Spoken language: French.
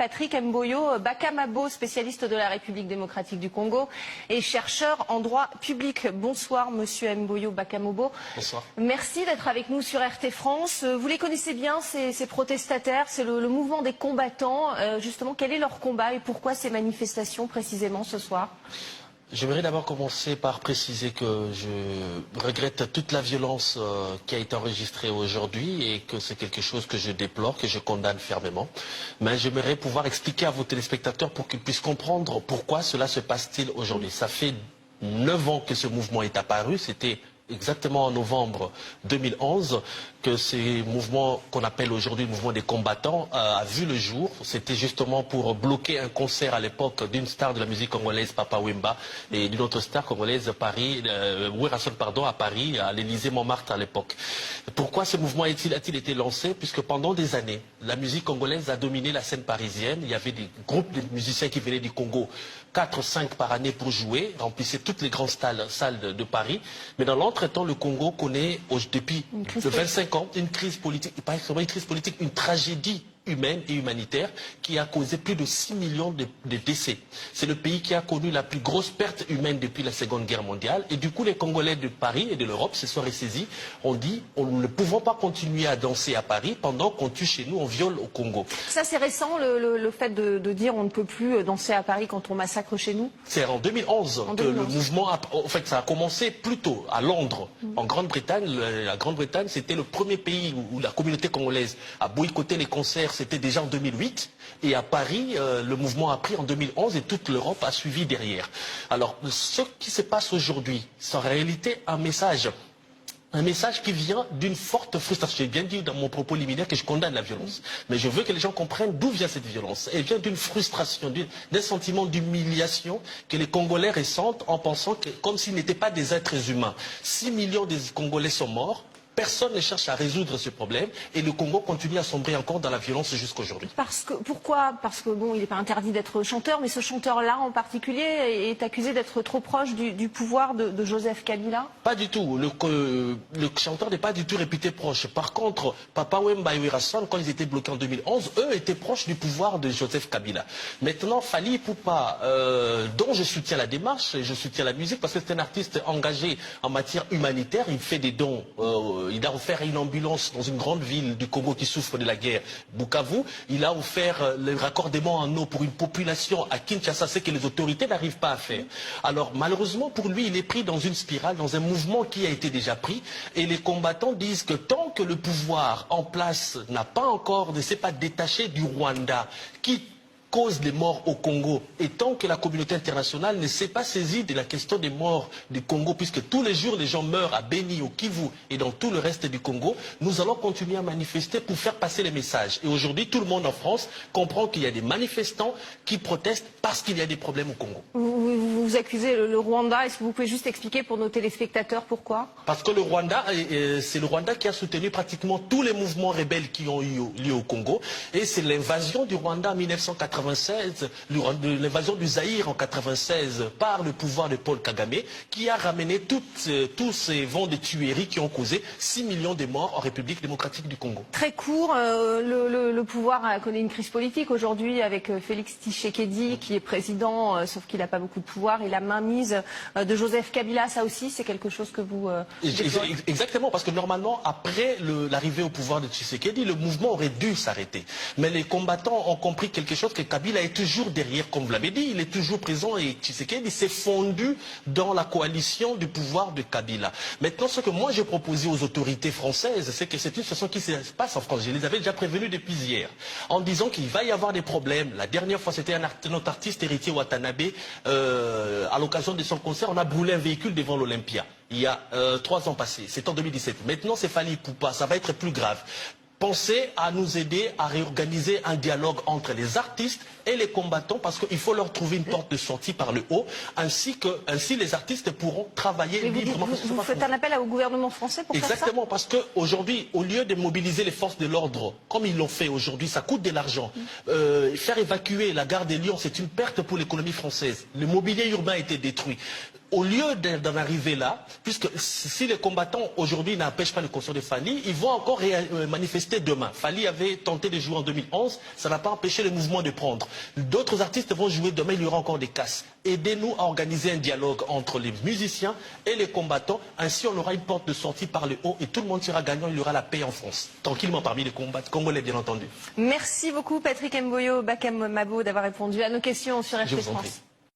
Patrick Mboyo Bakamabo, spécialiste de la République démocratique du Congo et chercheur en droit public. Bonsoir Monsieur Mboyo Bakamabo. Bonsoir. Merci d'être avec nous sur RT France. Vous les connaissez bien, ces protestataires, c'est le mouvement des combattants. Justement, quel est leur combat et pourquoi ces manifestations précisément ce soir? J'aimerais d'abord commencer par préciser que je regrette toute la violence qui a été enregistrée aujourd'hui et que c'est quelque chose que je déplore, que je condamne fermement. Mais j'aimerais pouvoir expliquer à vos téléspectateurs pour qu'ils puissent comprendre pourquoi cela se passe-t-il aujourd'hui. Ça fait 9 ans que ce mouvement est apparu, c'était exactement en novembre 2011 que ce mouvement qu'on appelle aujourd'hui le mouvement des combattants a vu le jour. C'était justement pour bloquer un concert à l'époque d'une star de la musique congolaise, Papa Wemba, et d'une autre star congolaise à Paris, à Paris, à l'Élysée Montmartre à l'époque. Pourquoi ce mouvement a-t-il été lancé? Puisque pendant des années, la musique congolaise a dominé la scène parisienne. Il y avait des groupes de musiciens qui venaient du Congo, 4 ou 5 par année pour jouer, remplissaient toutes les grandes salles de Paris. Mais dans l'entretemps, le Congo connaît depuis 25 ans une crise politique, pas seulement une crise politique, une tragédie humaine et humanitaire qui a causé plus de 6 millions de décès. C'est le pays qui a connu la plus grosse perte humaine depuis la Seconde Guerre mondiale. Et du coup, les Congolais de Paris et de l'Europe se sont ressaisis. On dit, nous ne pouvons pas continuer à danser à Paris pendant qu'on tue chez nous, on viole au Congo. Ça, c'est récent, le fait de dire on ne peut plus danser à Paris quand on massacre chez nous? C'est en 2011 que le mouvement, en fait, ça a commencé plus tôt à Londres, en Grande-Bretagne. La Grande-Bretagne, c'était le premier pays où la communauté congolaise a boycotté les concerts. C'était déjà en 2008 et à Paris, le mouvement a pris en 2011 et toute l'Europe a suivi derrière. Alors, ce qui se passe aujourd'hui, c'est en réalité un message qui vient d'une forte frustration. J'ai bien dit dans mon propos liminaire que je condamne la violence. Mais je veux que les gens comprennent d'où vient cette violence. Elle vient d'une frustration, d'un sentiment d'humiliation que les Congolais ressentent en pensant que, comme s'ils n'étaient pas des êtres humains. 6 millions de Congolais sont morts. Personne ne cherche à résoudre ce problème et le Congo continue à sombrer encore dans la violence jusqu'aujourd'hui. Pourquoi? Parce que bon, il n'est pas interdit d'être chanteur, mais ce chanteur-là en particulier est accusé d'être trop proche du pouvoir de Joseph Kabila? Pas du tout. Le chanteur n'est pas du tout réputé proche. Par contre, Papa Wemba et Werason, quand ils étaient bloqués en 2011, eux étaient proches du pouvoir de Joseph Kabila. Maintenant, Fally Ipupa, dont je soutiens la démarche, je soutiens la musique parce que c'est un artiste engagé en matière humanitaire, il fait des dons. Il a offert une ambulance dans une grande ville du Congo qui souffre de la guerre, Bukavu. Il a offert le raccordement en eau pour une population à Kinshasa, ce que les autorités n'arrivent pas à faire. Alors malheureusement pour lui, il est pris dans une spirale, dans un mouvement qui a été déjà pris. Et les combattants disent que tant que le pouvoir en place ne s'est pas détaché du Rwanda, qui cause des morts au Congo, et tant que la communauté internationale ne s'est pas saisie de la question des morts du Congo, puisque tous les jours les gens meurent à Beni, au Kivu et dans tout le reste du Congo, nous allons continuer à manifester pour faire passer les messages. Et aujourd'hui, tout le monde en France comprend qu'il y a des manifestants qui protestent parce qu'il y a des problèmes au Congo. Vous accusez le Rwanda, est-ce que vous pouvez juste expliquer pour nos téléspectateurs pourquoi? Parce que le Rwanda, c'est le Rwanda qui a soutenu pratiquement tous les mouvements rebelles qui ont eu lieu au Congo, et c'est l'invasion du Rwanda en 1996, l'invasion du Zaïre en 1996 par le pouvoir de Paul Kagame qui a ramené tous ces vents de tueries qui ont causé 6 millions de morts en République démocratique du Congo. Très court, le pouvoir connaît une crise politique aujourd'hui avec Félix Tshisekedi qui est président, sauf qu'il n'a pas beaucoup de pouvoir, et la mainmise de Joseph Kabila, ça aussi c'est quelque chose que vous... Exactement, parce que normalement après l'arrivée au pouvoir de Tshisekedi, le mouvement aurait dû s'arrêter. Mais les combattants ont compris quelque chose, que Kabila est toujours derrière, comme vous l'avez dit, il est toujours présent, et Tshisekedi s'est fondu dans la coalition du pouvoir de Kabila. Maintenant, ce que moi j'ai proposé aux autorités françaises, c'est que c'est une situation qui se passe en France. Je les avais déjà prévenus depuis hier, en disant qu'il va y avoir des problèmes. La dernière fois, c'était notre artiste héritier Watanabe, à l'occasion de son concert, on a brûlé un véhicule devant l'Olympia. Il y a 3 ans passés, c'est en 2017. Maintenant, c'est Fally Ipupa, ça va être plus grave. Pensez à nous aider à réorganiser un dialogue entre les artistes et les combattants, parce qu'il faut leur trouver une porte de sortie par le haut, ainsi les artistes pourront travailler librement. Vous faites un appel au gouvernement français pour faire ça? Exactement, parce qu'aujourd'hui, au lieu de mobiliser les forces de l'ordre, comme ils l'ont fait aujourd'hui, ça coûte de l'argent. Faire évacuer la gare des Lions, c'est une perte pour l'économie française. Le mobilier urbain a été détruit. au lieu d'en arriver là, puisque si les combattants aujourd'hui n'empêchent pas le concert de Fally, ils vont encore manifester demain. Fally avait tenté de jouer en 2011, ça n'a pas empêché le mouvement de prendre. D'autres artistes vont jouer demain, il y aura encore des casses. Aidez-nous à organiser un dialogue entre les musiciens et les combattants. Ainsi, on aura une porte de sortie par le haut et tout le monde sera gagnant. Il y aura la paix en France. Tranquillement parmi les combattants congolais, bien entendu. Merci beaucoup Patrick Mboyo Bakamabo d'avoir répondu à nos questions sur RT France.